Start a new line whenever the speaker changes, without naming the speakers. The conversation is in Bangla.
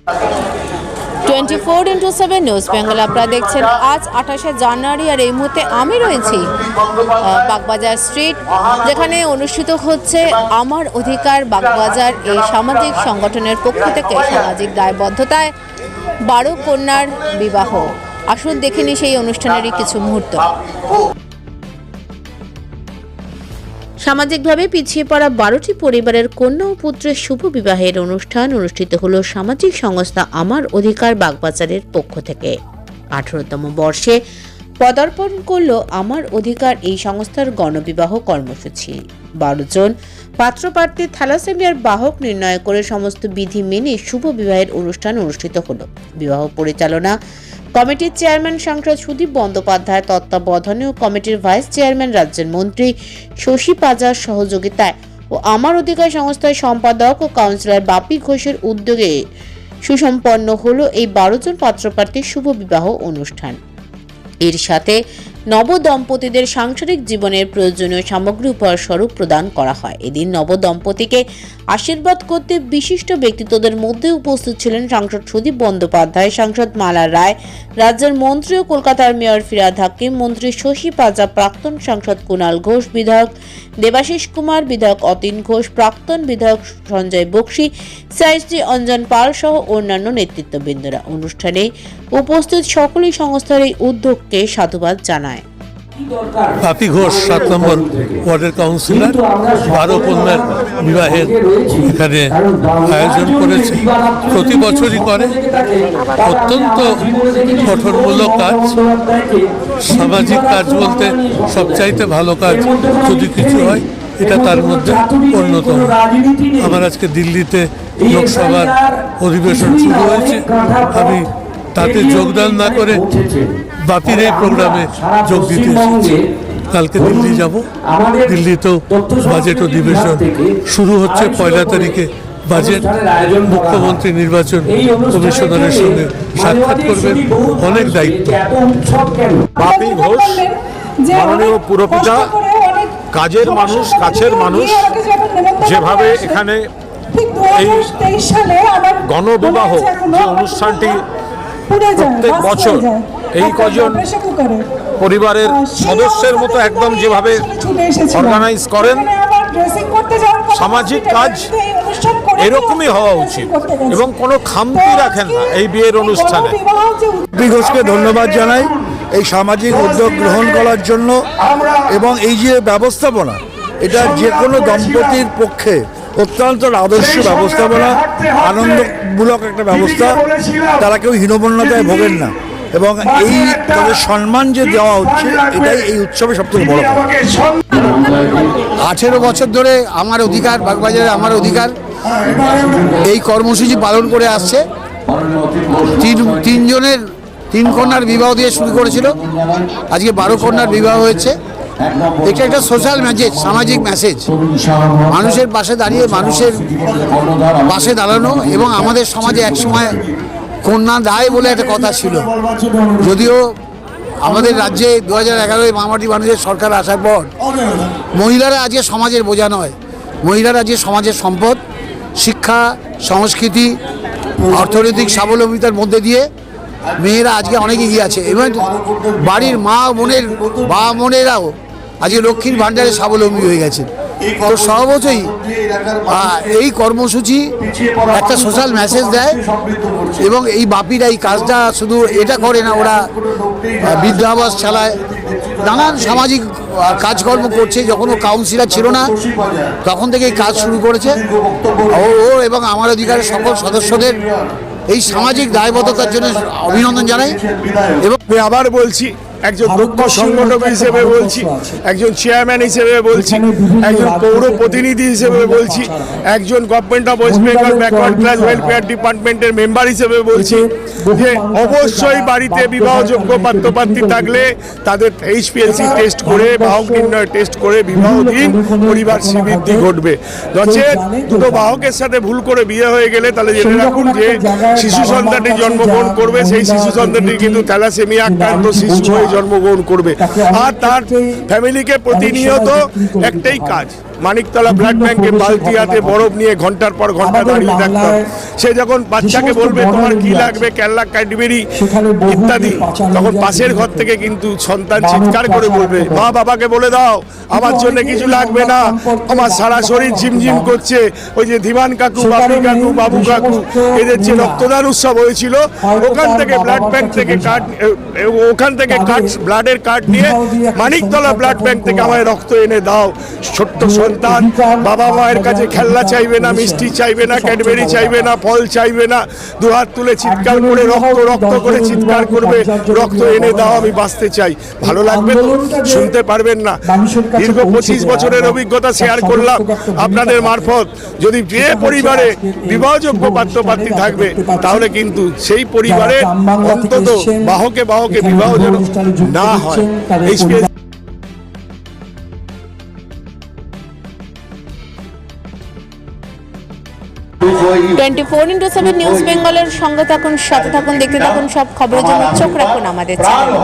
24x7 নিউজ বেঙ্গল আপনারা দেখছেন। আজ 28শে জানুয়ারি আর এই মুহূর্তে আমি রয়েছি বাগবাজার স্ট্রিট, যেখানে অনুষ্ঠিত হচ্ছে আমার অধিকার বাগবাজার এই সামাজিক সংগঠনের পক্ষ থেকে সামাজিক দায়বদ্ধতায় 12 কন্যার বিবাহ। আসুন দেখে নিই সেই অনুষ্ঠানেরই কিছু মুহূর্ত। সামাজিকভাবে পিছিয়ে পড়া 12টি পরিবারের কন্যা ও পুত্রের শুভ বিবাহের অনুষ্ঠান অনুষ্ঠিত হলো সামাজিক সংস্থা আমার অধিকার বাগবাজারের পক্ষ থেকে। 18তম বর্ষে পদার্পণ করল আমার অধিকার এই সংস্থার গণবিবাহ কর্মসূচি। 12 জন পাত্রপ্রার্থীর থ্যালাসেমিয়ার বাহক নির্ণয় করে সমস্ত বিধি মেনে শুভ বিবাহের অনুষ্ঠান অনুষ্ঠিত হলো। বিবাহ পরিচালনা কমিটির চেয়ারম্যান সাংসদ সুদীপ বন্দ্যোপাধ্যায় তত্ত্বাবধানে ও কমিটির ভাইস চেয়ারম্যান রাজ্যের মন্ত্রী শশী পাজার সহযোগিতায় ও আমার অধিকার সংস্থার সম্পাদক ও কাউন্সিলর বাপি ঘোষের উদ্যোগে সুসম্পন্ন হলো এই 12 জন পাত্রপ্রার্থীর শুভ বিবাহ অনুষ্ঠান। এর সাথে নবদম্পতিদের সাংসারিক জীবনের প্রয়োজনীয় সামগ্রী উপহার স্বরূপ প্রদান করা হয়। এদিন নবদম্পতিকে আশীর্বাদ করতে বিশিষ্ট ব্যক্তিত্বদের মধ্যে উপস্থিত ছিলেন সাংসদ সুদীপ বন্দ্যোপাধ্যায়, সাংসদ মালা রায়, রাজ্যের মন্ত্রী ও কলকাতার মেয়র ফিরহাদ হাকিম, মন্ত্রী শশী পাজা, প্রাক্তন সাংসদ কুণাল ঘোষ, বিধায়ক দেবাশিস কুমার, বিধায়ক অতীন ঘোষ, প্রাক্তন বিধায়ক সঞ্জয় বক্সি, সিআইসি অঞ্জন পাল সহ অন্যান্য নেতৃত্ববৃন্দরা। অনুষ্ঠানে উপস্থিত সকলেই সংস্থার এই উদ্যোগকে সাধুবাদ জানায়।
বাপি ঘোষ 7 নম্বর ওয়ার্ডের কাউন্সিলর 12 কন্যার বিবাহের এখানে আয়োজন করেছে। প্রতি বছরই করে। অত্যন্ত গঠনমূলক কাজ, সামাজিক কাজ বলতে সবচাইতে ভালো কাজ যদি কিছু হয় এটা তার মধ্যে অন্যতম। আমার আজকে দিল্লিতে লোকসভার অধিবেশন শুরু হয়েছে, আমি তাতে যোগদান না করে বাপির এই প্রোগ্রামে যোগ দিতে এসেছি। কালকে দিল্লি যাব। দিল্লিতেও বাজেট অধিবেশন শুরু হচ্ছে। 1 তারিখে বাজেট, মুখ্যমন্ত্রী নির্বাচন কমিশনারের সঙ্গে সাক্ষাৎ করবেন। অনেক দায়িত্ব।
বাপি ঘোষ মাননীয় পুরপিতা, কাজের মানুষ, কাছের মানুষ, যেভাবে এখানে এই গণবিবাহ যে অনুষ্ঠানটি প্রত্যেক বছর এই কজন পরিবারের সদস্যের মতো একদম যেভাবে অর্গানাইজ করেন, সামাজিক কাজ এরকমই হওয়া উচিত এবং কোনো খামতি রাখেন না এই বিয়ের অনুষ্ঠানে।
বাপি ঘোষকে ধন্যবাদ জানাই এই সামাজিক উদ্যোগ গ্রহণ করার জন্য, এবং এই যে ব্যবস্থাপনা, এটা যে কোনো দম্পতির পক্ষে অত্যন্ত আদর্শ ব্যবস্থাপনা, আনন্দমূলক একটা ব্যবস্থা। তারা কেউ হীনমন্যতায় ভোগেন না, এবং এই তাদের সম্মান যে দেওয়া হচ্ছে এটাই এই উৎসবে সবথেকে বড়।
18 বছর ধরে আমার অধিকার বাগবাজারে আমার অধিকার এই কর্মসূচি পালন করে আসছে। তিন কন্যার বিবাহ দিয়ে শুরু করেছিল, আজকে 12 কন্যার বিবাহ হয়েছে। এটা একটা সোশ্যাল মেসেজ, সামাজিক মেসেজ, মানুষের পাশে দাঁড়িয়ে মানুষের পাশে দাঁড়ানো। এবং আমাদের সমাজে একসময় কন্যা দায় বলে একটা কথা ছিল, যদিও আমাদের রাজ্যে 2011 মামাটি মানুষের সরকার আসার পর মহিলারা আজকে সমাজের বোঝা নয়, মহিলারা আজকে সমাজের সম্পদ। শিক্ষা, সংস্কৃতি, অর্থনৈতিক স্বাবলম্বিতার মধ্যে দিয়ে মেয়েরা আজকে অনেক এগিয়ে আছে, এবং বাড়ির বাবা বোনেরাও আজকে লক্ষ্মীর ভাণ্ডারে স্বাবলম্বী হয়ে গেছে। তো সর্বতই এই কর্মসূচি একটা সোশ্যাল মেসেজ দেয়, এবং এই বাপিরা এই কাজটা শুধু এটা করে না, ওরা বৃদ্ধাবাস চালায়, নানান সামাজিক কাজকর্ম করছে। যখন ও কাউন্সিলর ছিল না তখন থেকে এই কাজ শুরু করেছে। ও এবং আমার অধিকারের সকল সদস্যদের এই সামাজিক দায়বদ্ধতার জন্য অভিনন্দন জানাই। এবং
আবার বলছি, একজন দক্ষ সংগঠক হিসেবে বলছি, একজন চেয়ারম্যান হিসেবে বলছি, একজন পৌর প্রতিনিধি হিসেবে বলছি, একজন government of West Bengal backward class welfare ডিপার্টমেন্টের মেম্বার হিসেবে বলছি যে অবশ্যই বাড়িতে বিবাহযোগ্য পাত্রপাত্রী থাকলে তাদের HPLC টেস্ট করে, বাহক নির্ণয় টেস্ট করে বিবাহ দিন, পরিবার শ্রীবৃদ্ধি ঘটবে। নচেত দুটো বাহকের সাথে ভুল করে বিয়ে হয়ে গেলে তাহলে জেনে রাখুন যে শিশু সন্তানটি জন্মগ্রহণ করবে, সেই শিশু সন্তানটি কিন্তু থ্যালাসেমিয়া আক্রান্ত শিশু হয়ে জন্মগ্রহণ করবে। আর তার ফ্যামিলিকে প্রতিনিয়ত একটাই কাজ, মানিকতলা ব্লাড ব্যাংকে বালতি হাতে বরফ নিয়ে ঘন্টার পর ঘন্টা দাঁড়িয়ে থাকতাম। সে যখন বাচ্চাকে বলবে তোমার কি লাগবে, ক্যারলা, ক্যাডবেরি ইত্যাদি, তখন পাশের ঘর থেকে কিন্তু সন্তান চিৎকার করে বলবে, মা বাবাকে বলে দাও আমার জন্য কিছু লাগবে না, আমার সারা শরীর ঝিমঝিম করছে। ওই যে ধীমান কাকু, বাপি কাকু, বাবু কাকু, এদের যে রক্তদান উৎসব হয়েছিল, ওখান থেকে ব্লাড ব্যাংক থেকে কার্ড, ওখান থেকে ব্লাডের কার্ড নিয়ে মানিকতলা ব্লাড ব্যাংক থেকে আমায় রক্ত এনে দাও। ছোট্ট সন্তান বাবা মায়ের কাছে খেলনা চাইবে না, মিষ্টি চাইবে না, ক্যাডবেরি চাইবে না, ফল চাইবে না, দুহাত তুলে চিৎকার করে রক্ত রক্ত করে চিৎকার করবে, রক্ত এনে দাও, আমি বাঁচতে চাই। ভালো লাগবে তো? শুনতে পারবেন না। দীর্ঘ 25 বছরের অভিজ্ঞতা শেয়ার করলাম আপনাদের মারফত। যদি যে পরিবারে বিবাহযোগ্য পাত্রপাত্রী থাকবে, তাহলে কিন্তু সেই পরিবারে অন্তত বাহকে বাহকে বিবাহ যেন না হয়। এই
24x7 নিউজ বেঙ্গলের সঙ্গে থাকুন, সাথে থাকুন, দেখতে থাকুন সব খবরের জন্য চোখ রাখুন আমাদের চ্যানেলে।